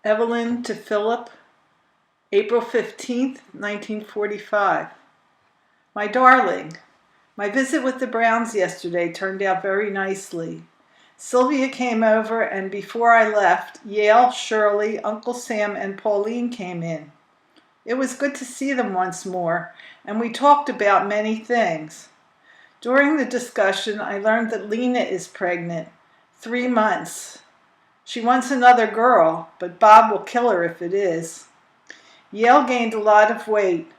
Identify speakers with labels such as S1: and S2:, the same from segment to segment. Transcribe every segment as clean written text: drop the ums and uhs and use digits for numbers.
S1: Evelyn to Philip, April 15th, 1945. My darling, my visit with the Browns yesterday turned out very nicely. Sylvia came over, and before I left, Yale, Shirley, Uncle Sam, and Pauline came in. It was good to see them once more, and we talked about many things. During the discussion, I learned that Lena is pregnant, 3 months. She wants another girl, but Bob will kill her if it is. Yale gained a lot of weight.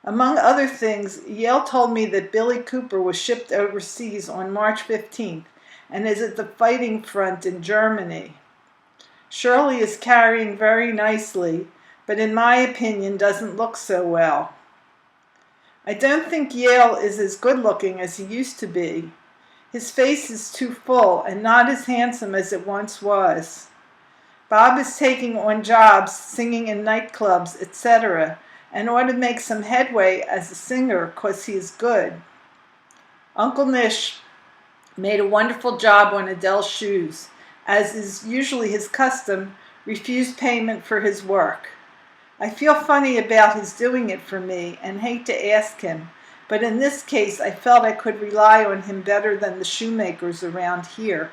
S1: Among other things, Yale told me that Billy Cooper was shipped overseas on March 15th and is at the fighting front in Germany. Shirley is carrying very nicely, but in my opinion doesn't look so well. I don't think Yale is as good looking as he used to be. His face is too full and not as handsome as it once was. Bob is taking on jobs, singing in nightclubs, etc., and ought to make some headway as a singer because he is good. Uncle Nish made a wonderful job on Adele's shoes. As is usually his custom, refused payment for his work. I feel funny about his doing it for me and hate to ask him, but in this case I felt I could rely on him better than the shoemakers around here.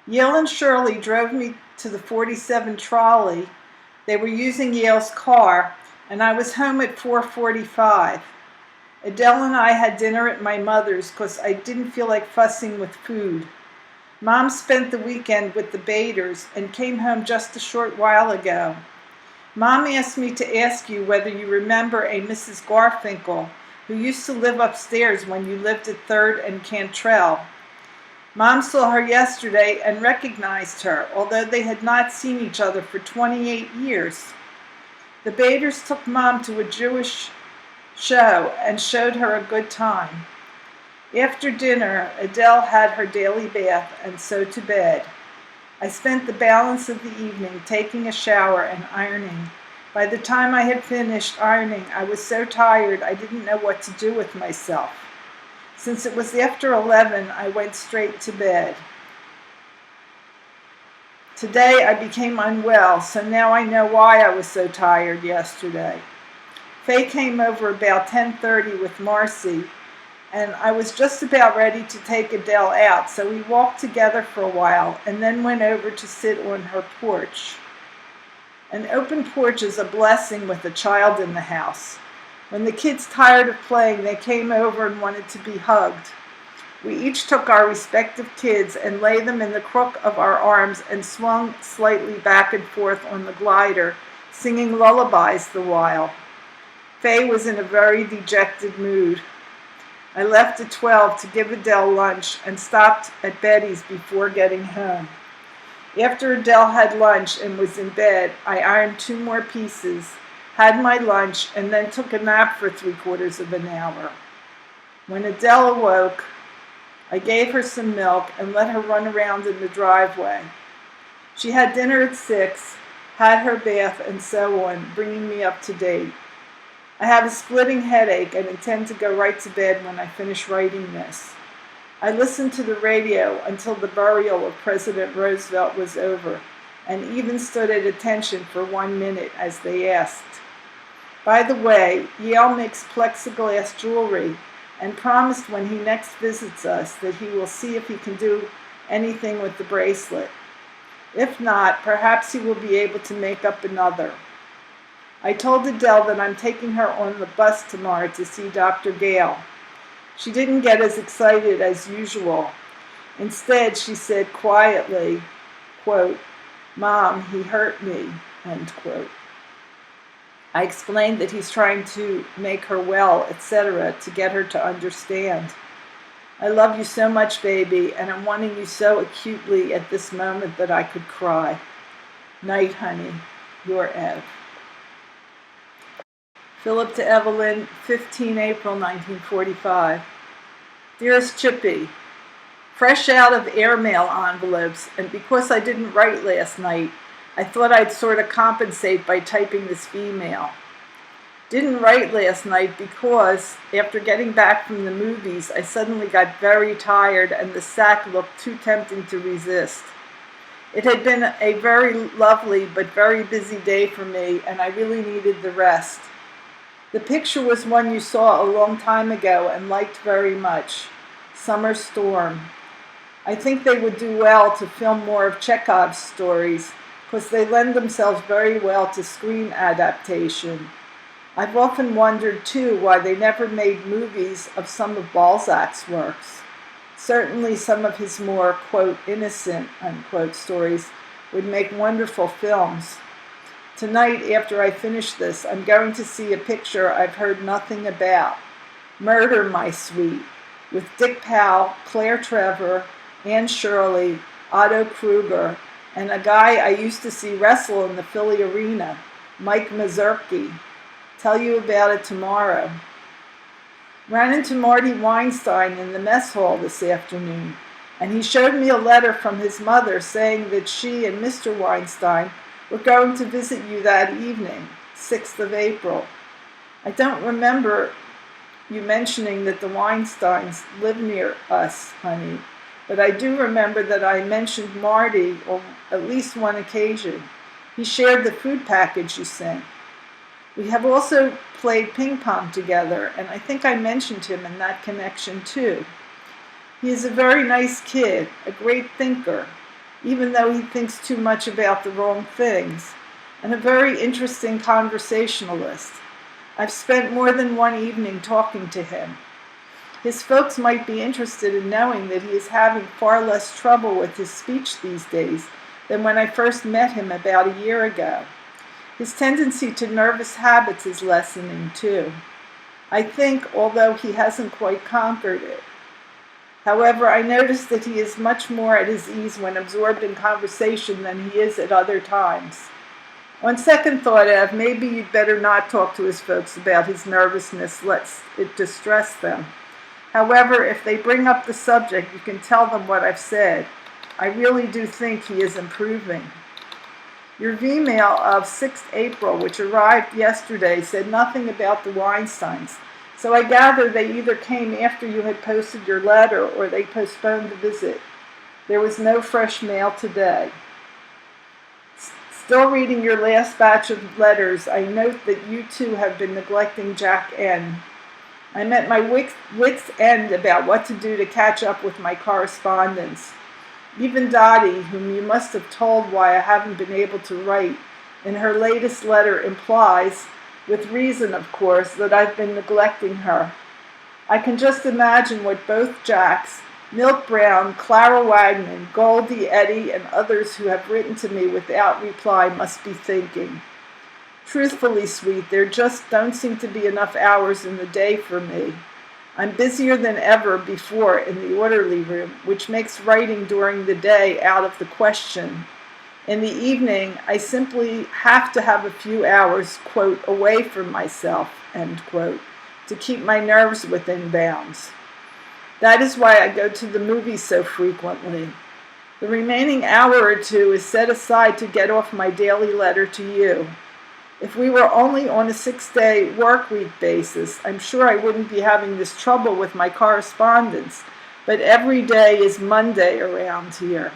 S1: Yale and Shirley drove me to the 47 trolley. They were using Yale's car, and I was home at 4:45. Adele and I had dinner at my mother's because I didn't feel like fussing with food. Mom spent the weekend with the Baders and came home just a short while ago. Mom asked me to ask you whether you remember a Mrs. Garfinkel who used to live upstairs when you lived at 3rd and Cantrell. Mom saw her yesterday and recognized her, although they had not seen each other for 28 years. The Baders took Mom to a Jewish show and showed her a good time. After dinner, Adele had her daily bath and so to bed. I spent the balance of the evening taking a shower and ironing. By the time I had finished ironing, I was so tired I didn't know what to do with myself. Since it was after 11, I went straight to bed. Today I became unwell, so now I know why I was so tired yesterday. Faye came over about 10:30 with Marcy, and I was just about ready to take Adele out, so we walked together for a while and then went over to sit on her porch. An open porch is a blessing with a child in the house. When the kids tired of playing, they came over and wanted to be hugged. We each took our respective kids and laid them in the crook of our arms and swung slightly back and forth on the glider, singing lullabies the while. Faye was in a very dejected mood. I left at 12 to give Adele lunch and stopped at Betty's before getting home. After Adele had lunch and was in bed, I ironed 2 more pieces, had my lunch, and then took a nap for 3/4 of an hour. When Adele awoke, I gave her some milk and let her run around in the driveway. She had dinner at 6, had her bath, and so on, bringing me up to date. I have a splitting headache and intend to go right to bed when I finish writing this. I listened to the radio until the burial of President Roosevelt was over, and even stood at attention for 1 minute as they asked. By the way, Yale makes plexiglass jewelry and promised when he next visits us that he will see if he can do anything with the bracelet. If not, perhaps he will be able to make up another. I told Adele that I'm taking her on the bus tomorrow to see Dr. Gale. She didn't get as excited as usual. Instead, she said quietly, quote, "Mom, he hurt me," end quote. I explained that he's trying to make her well, etc., to get her to understand. I love you so much, baby, and I'm wanting you so acutely at this moment that I could cry. Night, honey. Your Ev. Philip to Evelyn, 15 April 1945. Dearest Chippy, fresh out of airmail envelopes, and because I didn't write last night, I thought I'd sort of compensate by typing this email. Didn't write last night because, after getting back from the movies, I suddenly got very tired and the sack looked too tempting to resist. It had been a very lovely but very busy day for me, and I really needed the rest. The picture was one you saw a long time ago and liked very much. Summer Storm. I think they would do well to film more of Chekhov's stories, because they lend themselves very well to screen adaptation. I've often wondered, too, why they never made movies of some of Balzac's works. Certainly some of his more, quote, innocent, unquote, stories would make wonderful films. Tonight, after I finish this, I'm going to see a picture I've heard nothing about. Murder, My Sweet, with Dick Powell, Claire Trevor, Anne Shirley, Otto Kruger, and a guy I used to see wrestle in the Philly Arena, Mike Mazurki. Tell you about it tomorrow. Ran into Marty Weinstein in the mess hall this afternoon, and he showed me a letter from his mother saying that she and Mr. Weinstein were going to visit you that evening, 6th of April. I don't remember you mentioning that the Weinsteins live near us, honey, but I do remember that I mentioned Marty on at least one occasion. He shared the food package you sent. We have also played ping pong together, and I think I mentioned him in that connection too. He is a very nice kid, a great thinker, even though he thinks too much about the wrong things, and a very interesting conversationalist. I've spent more than one evening talking to him. His folks might be interested in knowing that he is having far less trouble with his speech these days than when I first met him about a year ago. His tendency to nervous habits is lessening too. I think, although he hasn't quite conquered it. However, I notice that he is much more at his ease when absorbed in conversation than he is at other times. On second thought, Ev, maybe you'd better not talk to his folks about his nervousness, lest it distress them. However, if they bring up the subject, you can tell them what I've said. I really do think he is improving. Your email of 6th April, which arrived yesterday, said nothing about the Weinsteins, so I gather they either came after you had posted your letter or they postponed the visit. There was no fresh mail today. Still reading your last batch of letters, I note that you too have been neglecting Jack N. I'm at my wit's end about what to do to catch up with my correspondence. Even Dottie, whom you must have told why I haven't been able to write, in her latest letter implies, with reason of course, that I've been neglecting her. I can just imagine what both Jacks, Milk Brown, Clara Wagner, Goldie, Eddie, and others who have written to me without reply must be thinking. Truthfully, sweet, there just don't seem to be enough hours in the day for me. I'm busier than ever before in the orderly room, which makes writing during the day out of the question. In the evening, I simply have to have a few hours, quote, away from myself, end quote, to keep my nerves within bounds. That is why I go to the movies so frequently. The remaining hour or two is set aside to get off my daily letter to you. If we were only on a 6-day work week basis, I'm sure I wouldn't be having this trouble with my correspondence, but every day is Monday around here.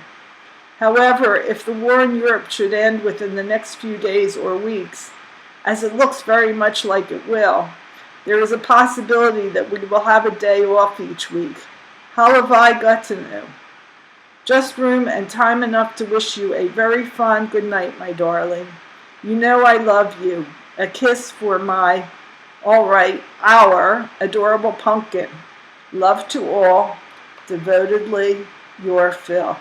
S1: However, if the war in Europe should end within the next few days or weeks, as it looks very much like it will, there is a possibility that we will have a day off each week. How have I got to know? Just room and time enough to wish you a very fond good night, my darling. You know I love you. A kiss for my, our adorable pumpkin. Love to all. Devotedly, your Phil.